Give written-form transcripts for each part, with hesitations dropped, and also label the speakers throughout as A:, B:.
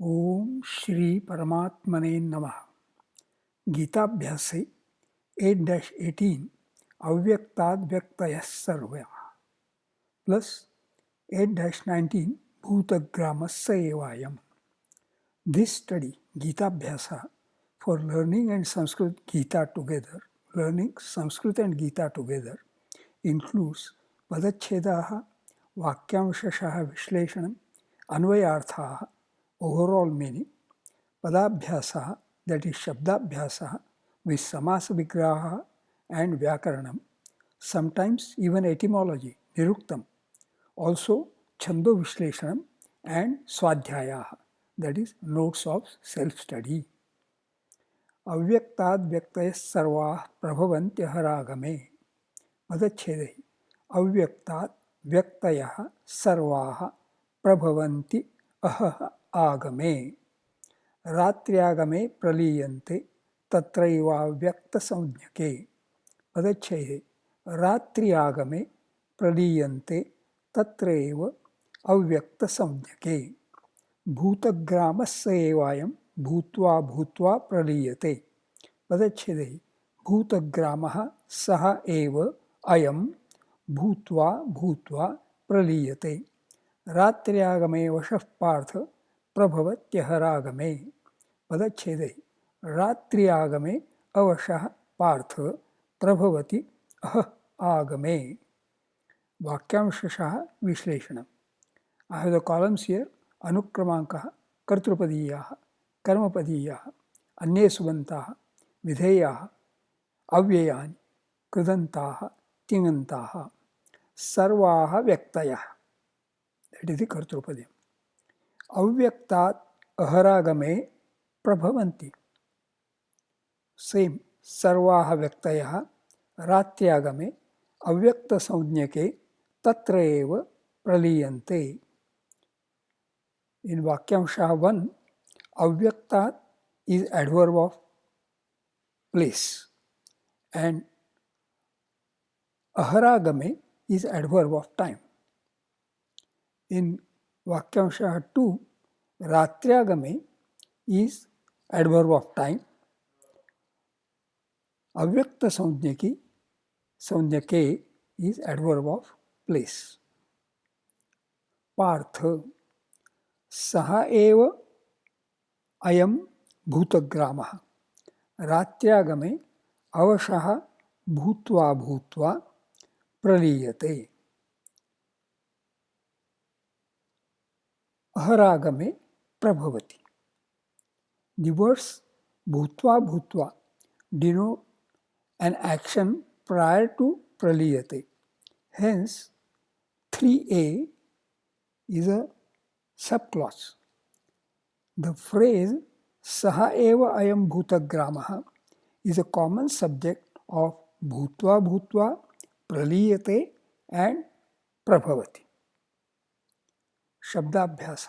A: ओम श्री परमात्मने नमः। गीताभ्यासे 8-18 अव्यक्ताद् व्यक्तयः सर्वः plus 8-19 भूतग्रामस्य एवायम्. This study, Gita for learning and Sanskrit Gita together, learning Sanskrit and Gita together, includes Padachhedaha, Vakyamshashaha Vishleshanam, Anvayarthaha, overall meaning, Padabhyasaha, that is Shabdabhyasaha, with Samasa Vigraha and Vyakaranam, sometimes even etymology, Niruktam, also Chando Vishleshanam and Swadhyayaha, that is notes of self-study. अव्यक्ताद् व्यक्तयः सर्वाः प्रभवन्त्यः रागमे. पदच्छेदे अव्यक्ताद् व्यक्तयः सर्वाः प्रभवन्ति अहः आगमे. रात्र्यागमे प्रलीयन्ते तत्रैवाव्यक्तसंज्ञके. पदच्छेदे रात्र्यागमे प्रलीयन्ते तत्रैव अव्यक्तसंज्ञके. भूतग्रामस्य एवायं भूत्वा भूत्वा प्रलीयते. पदच्छेदे भूतग्रामः सः एव अयं भूत्वा भूत्वा प्रलीयते. रात्र्यागमे वशः पार्थ प्रभवत्यः रागमे. पदच्छेदे रात्र्यागमे अवशः पार्थ प्रभवति अहः आगमे. वाक्यांशशः विश्लेषणम्. I have the columns here. अनुक्रमाङ्कः कर्तृपदीयाः, कर्मपदीयाः, अन्ये सुबन्ताः, विधेयाः, अव्ययानि, कृदन्ताः, तिङन्ताः, सर्वाः व्यक्तयः, that is the कर्तृपदम्. अव्यक्तात् अहरागमे प्रभवन्ति. सेम सर्वाः व्यक्तयः रात्र्यागमे अव्यक्तसंज्ञके तत्र एव प्रलीयन्ते. In Vakyamsha 1, avyaktat is adverb of place and aharagame is adverb of time. In Vakyamsha 2, ratyagame is adverb of time. Avyakta saunjake is adverb of place. Partha सः एव अयं भूतग्रामः. रात्र्यागमे अवशः भूत्वा भूत्वा प्रलीयते. अहरागमे प्रभवति. The words भूत्वा भूत्वा denote an action prior to praliyate. Hence, 3a is a subclause. The phrase Saha eva ayam bhutagramah is a common subject of bhutva bhutva, praliyate and prabhavati. Shabdabhyasa.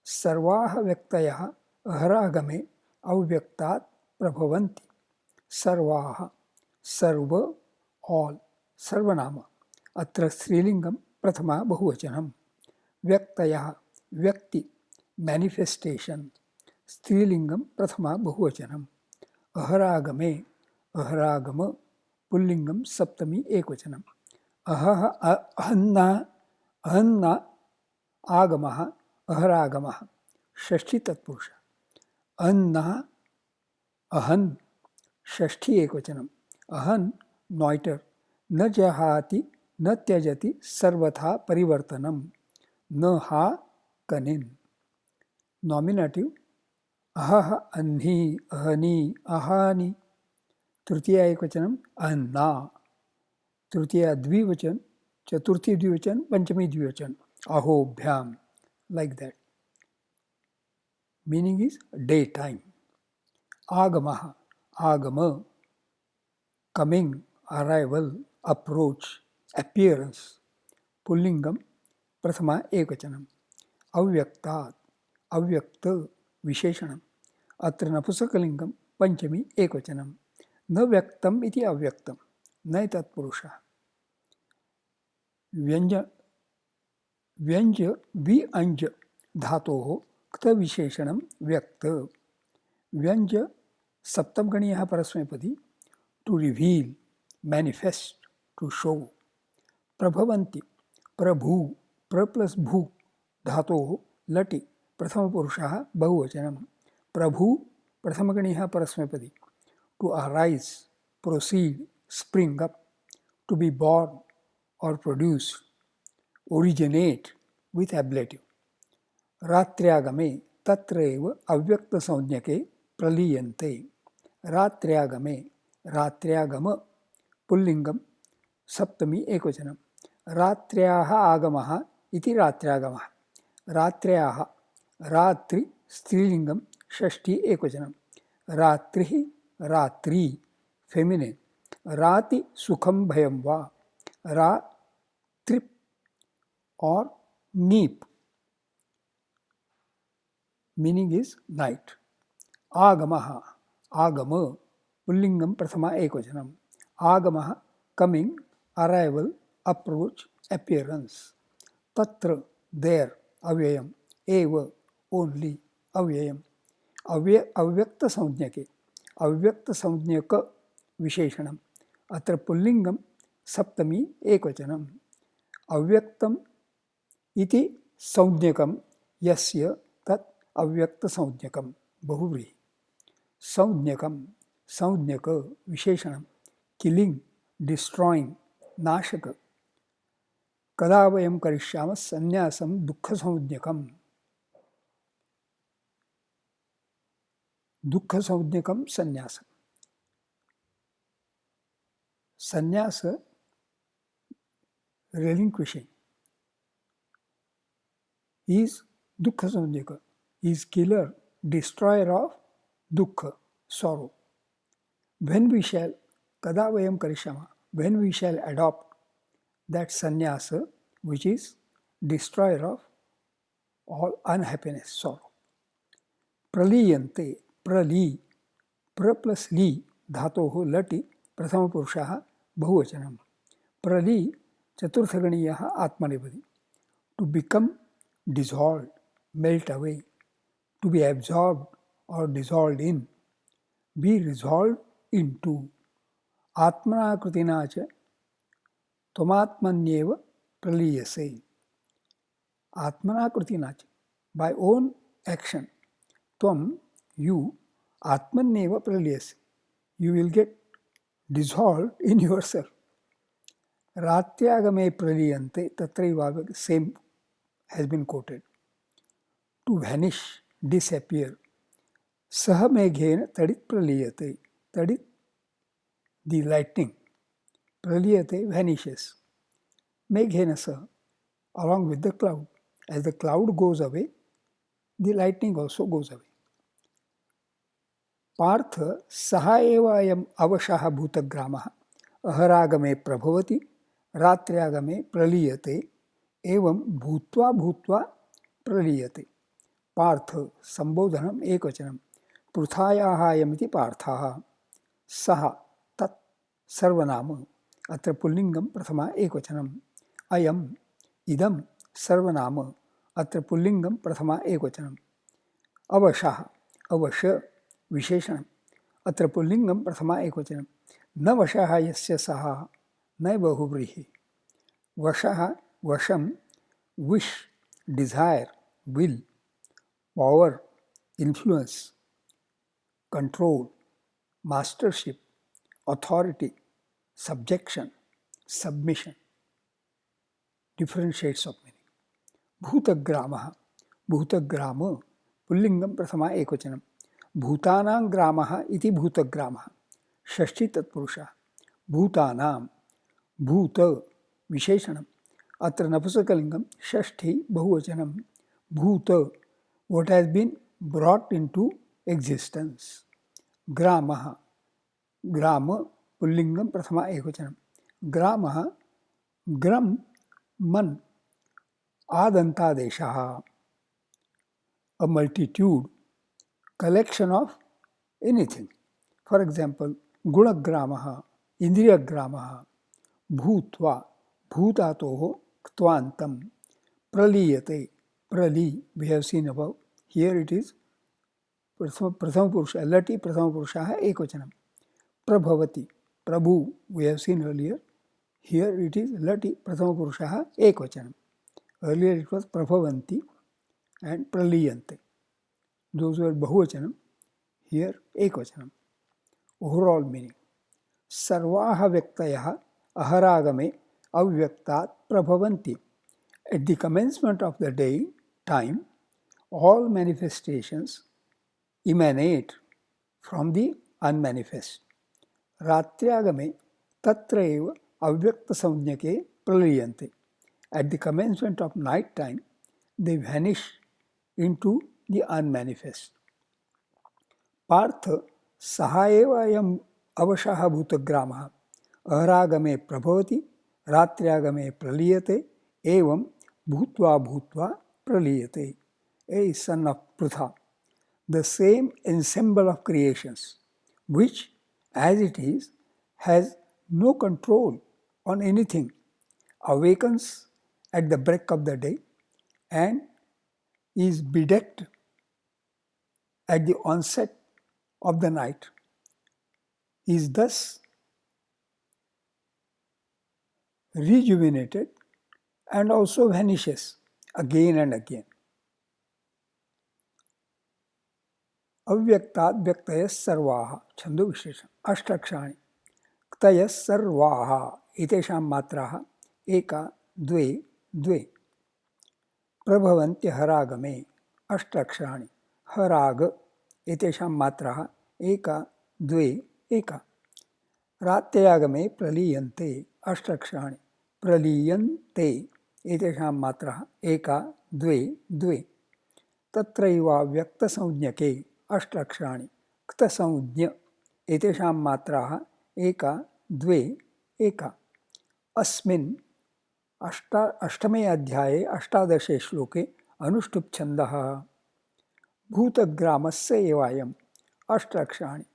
A: Sarvaha vyaktayah aharagame avyaktat prabhavanti. Sarvaha, sarva, all, sarvanama. Atra strilingam prathama bahuvachanam. Vyaktayah, vyakti, manifestation. Strilingam prathama bahuvachanam. Aharagame, aharagama, pullingam saptami ekvachanam. Ahanna, ahanna, agamaha, aharagamaha. Shashti tatpurusha. Anna, ahan, shashti ekvachanam. Ahan, neuter. Na jahati, na tyajati, sarvatha parivartanam. न हा कनिन. Nominative अहह अन्ही अहनी अहानि. तृतीया एकवचनम अन्ना. तृतीया द्विवचन, चतुर्थी द्विवचन, पंचमी द्विवचन. अहोभ्याम. Like that. Meaning is day time. आगमः आगम. Coming arrival, approach, appearance. पुल्लिंगम प्रथमा एकवचनम. अव्यक्तात् अव्यक्त विशेषणम. अत्र नपुंसकलिंगम पंचमी एकवचनम. न व्यक्तम इति अव्यक्तम, न तत्पुरुषः. व्यंज व्यंज वि अंज धातोः क्त विशेषणम व्यक्त व्यंज सप्तमगणीयः परस्मैपदी to reveal manifest to show प्रभवन्ति प्रभु प्र प्लस भू धातोः लटि प्रथमपुरुषः बहुवचनं प्रभु प्रथमगणीयः परस्मैपदी to arise proceed spring up to be born और प्रोड्यूस ओरिजिनेट विथ एब्लेटिव रात्र्यागमे तत्र एव अव्यक्तसंज्ञके प्रलीयन्ते रात्र्यागमे रात्र्यागम पुल्लिंगम सप्तमी एकवचनं रात्र्याः आगमः इति रात्र्यागमः रात्र्याः रात्रि स्त्रीलिंगम षष्ठी एकवचनं रात्रिः रात्रि फेमिनिन राति सुखम भयम वा रात्रिप और नीप मीनिंग इज नाइट आगमः आगम पुल्लिंगम प्रथमा एकवचनम आगमः कमिंग अराइवल अप्रोच अपीयरेंस तत्र देयर अव्ययम एव ओनली अव्ययम अव्यक्त संज्ञके अव्यक्त संज्ञक विशेषणम अत्र पुल्लिंगम सप्तमी एकवचनम अव्यक्तम इति संज्ञकम यस्य तत् अव्यक्त संज्ञकम बहुव्रीहि संज्ञकम संज्ञक विशेषणम किलिंग डिस्ट्रॉइंग नाशक कदा वयं करिष्यामः संन्यासं दुःख संज्ञकम दुःख संज्ञकम संन्यासम संन्यास relinquishing is dukkha sanjaka is killer destroyer of dukkha sorrow when we shall kada vayam karishama when we shall adopt that sannyasa which is destroyer of all unhappiness sorrow praliyante prali pra plus li dhatoh lati prathama purushah bahuvachanam prali चतुर्थगणीयः आत्मनेपदी to become dissolved melt away to be absorbed और dissolved in be resolved into आत्मना कृतिना च त्वमात्मन्येव प्रलीयसे आत्मना कृतिना च बाय ओन एक्शन त्वम यू आत्मन्येव प्रलीयसे you will get dissolved in yourself रात्र्यागमे प्रलीयन्ते तत्रैव same has been quoted to vanish disappear सह मेघेन तडित प्रलीयते तडित the lightning प्रलीयते vanishes मेघेन सह along with the cloud as the cloud goes away the lightning also goes away Partha सह एव अयम् अवशः भूतग्रामः अहरागमे प्रभवति रात्र्यागमे प्रलीयते एवं भूत्वा भूत्वा प्रलीयते पार्थ संबोधनम एकवचनम पृथायाः अयमिति पार्थः सः तत् सर्वनाम अत्र पुल्लिंगम प्रथमा एकवचनम अयम इदम सर्वनाम अत्र पुल्लिंगम प्रथमा एकवचनम अवशः अवश विशेषणम अत्र पुल्लिंगम प्रथमा एकवचनम न वशः यस्य सः न बहुव्रीहि वशः वशम विश desire will power influence control mastership authority subjection submission different shades of meaning भूतग्रामः भूतग्राम पुल्लिंगम प्रथमा एकवचनम भूतानां ग्रामः इति भूतग्रामः षष्ठी तत्पुरुषः भूतानां भूत विशेषणम अत्र नपुंसकलिंगम षष्ठी बहुवचनम भूत what has been brought into existence ग्रामः ग्राम पुल्लिंगम प्रथमा एकवचनम ग्रामः ग्रम मन आदंतादेशः a multitude collection of anything for example गुणग्रामः इंद्रियग्रामः भूत्वा भूतातोः क्त्वान्तं प्रलीयते प्रली we have seen above Here it is Prathama Purusha, Lati Prathama Purusha Ekvachanam. Prabhavati, Prabhu, we have seen earlier. Here it is Lati Prathama Purusha Ekvachanam. Earlier it was Prabhavanti and Praliyante. Those were Bahuvachanam. Here Ekvachanam. Overall meaning. Sarvaha Vyaktayaha Aharagame Avyaktat Prabhavanti. At the commencement of the day, time, all manifestations emanate from the unmanifest. Ratyagame tatraeva avyakta samjnake praliyante. At the commencement of night time, they vanish into the unmanifest. Partha sahaeva ayam avashaha bhutagramaha aharagame prabhavati ratyagame praliyate evam bhutva bhutva praliyate. A son of Prutha, the same ensemble of creations, which, as it is, has no control on anything, awakens at the break of the day and is bedecked at the onset of the night, is thus rejuvenated and also vanishes again and again. Avyaktat vyaktayas sarvaha Chandu Vishesham Ashtakshani Ktayas sarvaha Itesham matraha Eka Dve Dve Prabhavanti haragame Ashtakshani Harag Itesham matraha Eka Dve Eka Ratyagame Praliyante Ashtakshani Praliyante Itesham matraha Eka Dve Dve Tatraiva Vyakta Samjnake Ashtakshani Kta Samjna Etesham matraha Eka Dve Eka Asmin Ashtame Adhyaye Ashtadashe Shloke Anushtup Chandaha Bhutagramasya Evayam Ashtakshani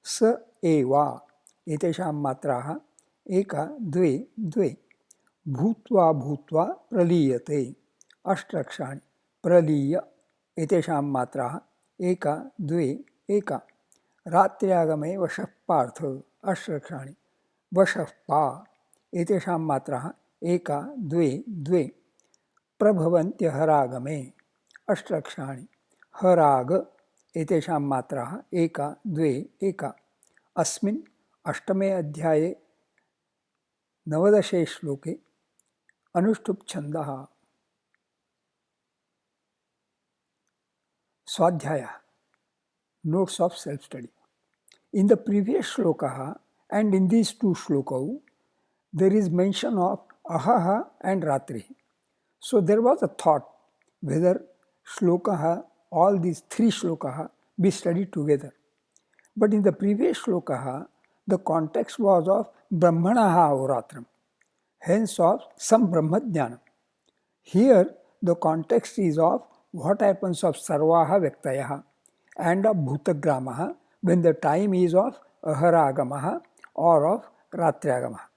A: Sa Eva Etesham matraha Eka Dve Dve Bhutva Bhutva Praliyate Ashtakshani Praliya Etesham matraha Eka Dve Eka Ratyagame Vashah Partha Ashtakshani Vashah Pa Etesham matraha Eka Dve Dve Prabhavanti haragame Ashtakshani Harag Etesham matraha Eka Dve Eka Asmin Ashtame Adhyaye Navadashe Shloke Anushtup Chandaha Swadhyaya, notes of self-study. In the previous shloka and in these two shlokas, there is mention of ahaha and ratri. So there was a thought whether shloka, all these three shlokas, be studied together. But in the previous shloka, the context was of brahmanaha ahoratram, hence of some brahmadhyana. Here the context is of what happens of sarvaha vyaktayaha and of bhutagramaha when the time is of aharagamaha or of ratyagamaha.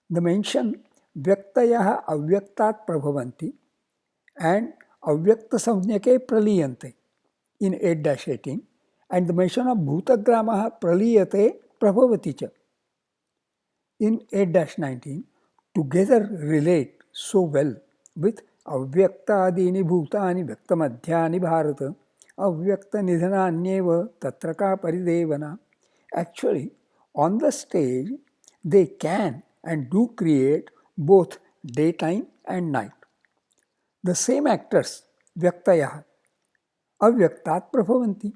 A: The mention vyaktayaha avyaktat prabhavanti and avyakta samjnake praliyante in 8-18 and the mention of bhutagramaha praliyate prabhavati cha in 8-19 together relate so well with Avyaktaadini bhutani vyaktamadhyani bharata avyakta nidhananyeva tatraka paridevana. Actually, on the stage, they can and do create both daytime and night. The same actors, vyaktayaha, avyaktat prabhavanti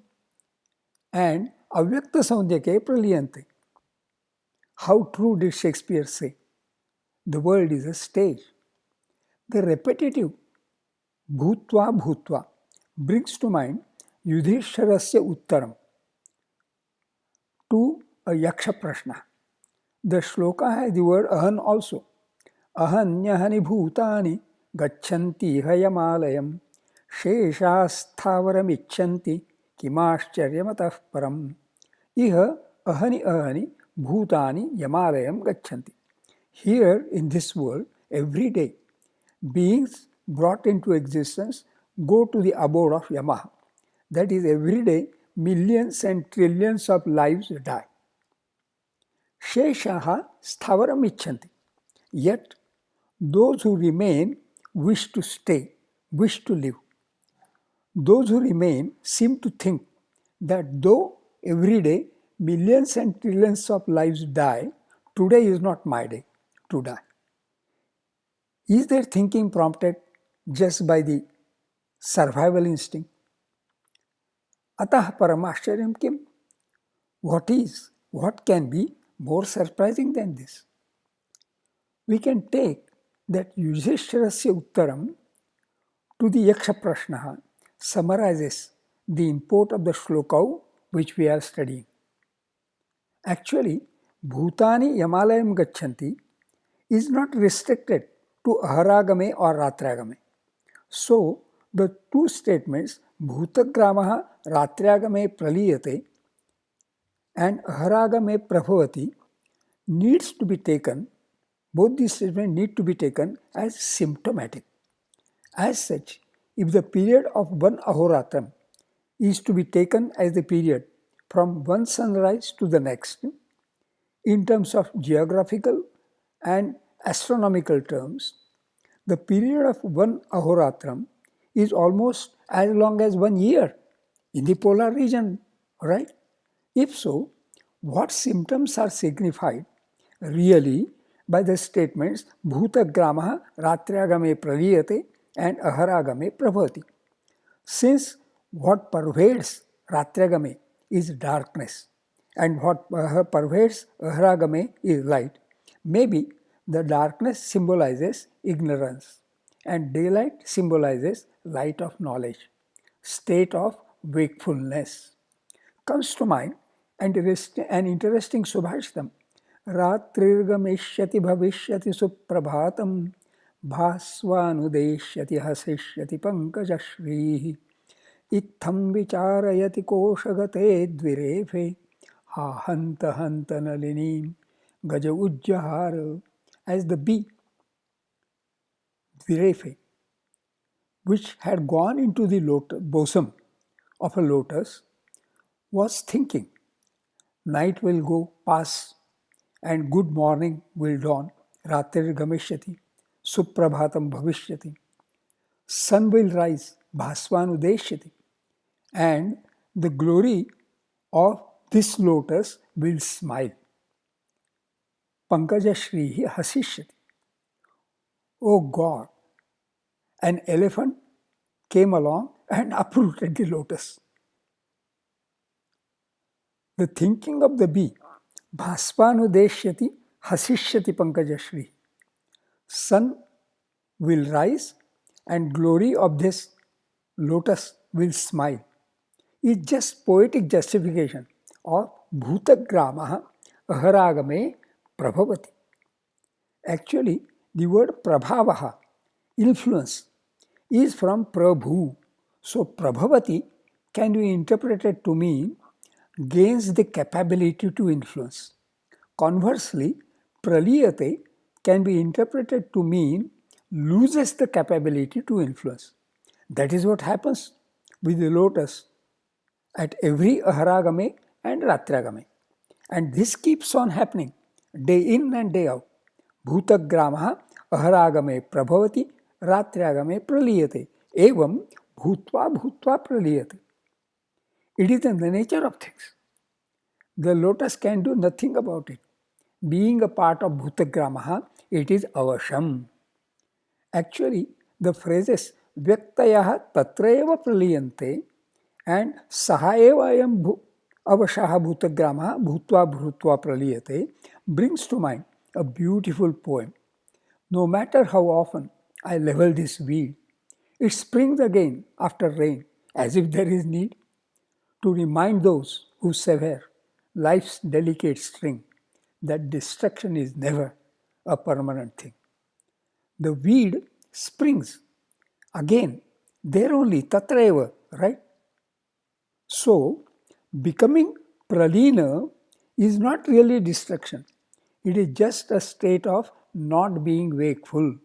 A: and avyakta saundyake praliyante. How true did Shakespeare say? The world is a stage. The repetitive bhutva bhutva brings to mind Yudhishthirasya uttaram to a yaksha prashna. The shloka has the word ahan also. Ahanyahani bhutani gachanti hayamalayam sheshasthavaram icchanti kimascharyamatah param. Iha ahani bhutani yamalayam gachanti. Here in this world, every day, beings brought into existence go to the abode of Yamaha. That is, every day millions and trillions of lives die. Sheshaha sthavaram icchanti. Yet those who remain wish to stay, wish to live. Those who remain seem to think that though every day millions and trillions of lives die, today is not my day to die. Is their thinking prompted just by the survival instinct? Atah paramashcharyam kim? What can be more surprising than this? We can take that Yudhishthirasya uttaram to the Yaksha Prashnaha summarizes the import of the shloka which we are studying. Actually, Bhutani Yamalayam Gachanti is not restricted to Aharagame or Ratragame. So, the two statements Bhutagramaha Ratragame Praliyate and Aharagame Prabhavati needs to be taken, both these statements need to be taken as symptomatic. As such, if the period of one ahoratram is to be taken as the period from one sunrise to the next, in terms of geographical and astronomical terms, the period of one ahoratram is almost as long as 1 year in the polar region, right? If so, what symptoms are signified really by the statements Bhutagramaha Ratragame Praliyate and Aharagame Prabhavati? Since what pervades Ratragame is darkness and what pervades Aharagame is light, maybe the darkness symbolizes ignorance and daylight symbolizes light of knowledge, state of wakefulness. Comes to mind an interesting subhashtam. Ratrirgameshyati bhavishyati suprabhatam bhasvanudeshyati hasishyati pankajashrihi ittham vicharayati koshagate dvirefe ha hanta hanta nalinim gaja ujjahara. As the bee, Dvirefe, which had gone into the bosom of a lotus, was thinking, night will go pass and good morning will dawn, Ratrir Gamishyati, Suprabhatam Bhavishyati. Sun will rise, Bhasvanudeshyati, and the glory of this lotus will smile. Pankajashrihi Hasishyati. Oh God, an elephant came along and uprooted the lotus. The thinking of the bee, Bhasvanudeshyati Hasishyati Pankajashri. Sun will rise and glory of this lotus will smile, is just poetic justification of Bhutagramaha Aharagame Prabhavati. Actually, the word Prabhavaha, influence, is from Prabhu. So Prabhavati can be interpreted to mean gains the capability to influence. Conversely, Praliyate can be interpreted to mean loses the capability to influence. That is what happens with the lotus at every Aharagame and Ratragame. And this keeps on happening day in and day out. Bhutagramaha Aharagame Prabhavati Ratragame Praliyate evam bhutva bhutva praliyate. It is in the nature of things. The lotus can do nothing about it. Being a part of Bhutagramaha, it is avasham. Actually, the phrases Vyaktayaha tatraeva praliyante and Sahaeva ayam avashaha Bhutagramaha bhutva bhutva praliyate brings to mind a beautiful poem. No matter how often I level this weed, it springs again after rain, as if there is need to remind those who sever life's delicate string that destruction is never a permanent thing. The weed springs again, there only, tatraeva, right? So, becoming pralina is not really destruction. It is just a state of not being wakeful.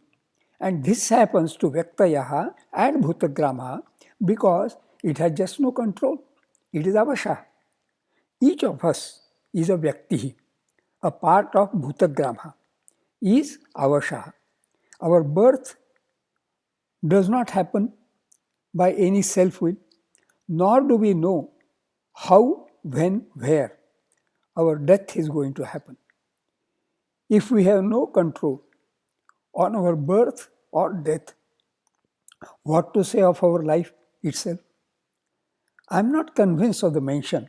A: And this happens to Vyaktayaha and Bhutagrama because it has just no control. It is avasha. Each of us is a Vyakti, a part of Bhutagrama, is avasha. Our birth does not happen by any self-will, nor do we know how, when, where our death is going to happen. If we have no control on our birth or death, what to say of our life itself? I am not convinced of the mention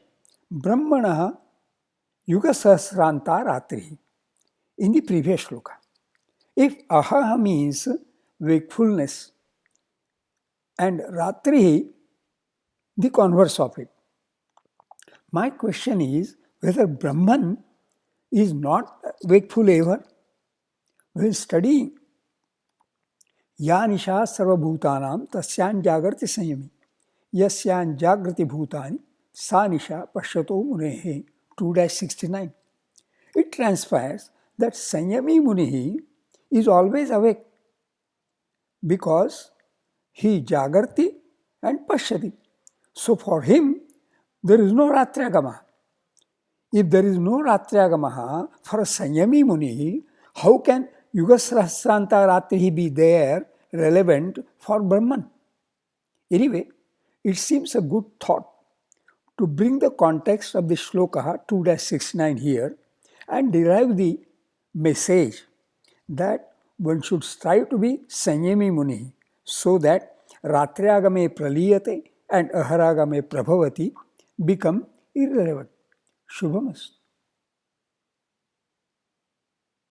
A: Brahmanaha Yuga Sahasranta Ratrihi in the previous shloka. If ahaha means wakefulness and Ratrihi the converse of it, my question is whether Brahman is not wakeful ever. When studying Ya nisha sarvabhutanam tasyan jagrati sanyami yasyan jagrati bhutani sa nisha pashyato munehe 2-69. It transpires that Sanyami Munihi is always awake because he jagarti and pashyati. So for him, there is no Ratriagama. If there is no Ratriagama for Sanyami Muni, how can Yuga Sahasranta Ratrihi be there relevant for Brahman? Anyway, it seems a good thought to bring the context of the shloka 2-69 here and derive the message that one should strive to be Sanyami Muni so that Ratriagame Praliyate and Aharagame Prabhavati become irrelevant. Shubhamastu.